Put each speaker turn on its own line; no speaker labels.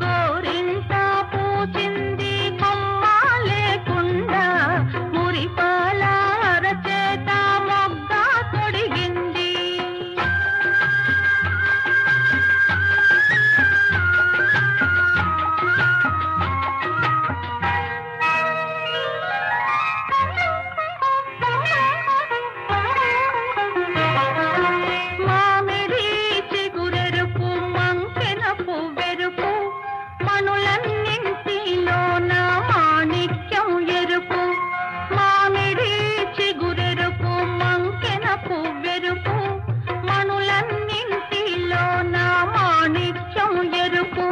గోరింట పూచింది కొమ్మ లేకుండా మురిపాల అరచేత మొగ్గ తొడిగింది. మామిడి చిగురెరుపు మంకెన పువ్వెరుపు మనులన్నింటిలోన మాణిక్యం ఎరుపు. మామిడి చిగురెరుపు మంకెన పువ్వెరుపు మనులన్నింటిలోన మాణిక్యం ఎరుపు.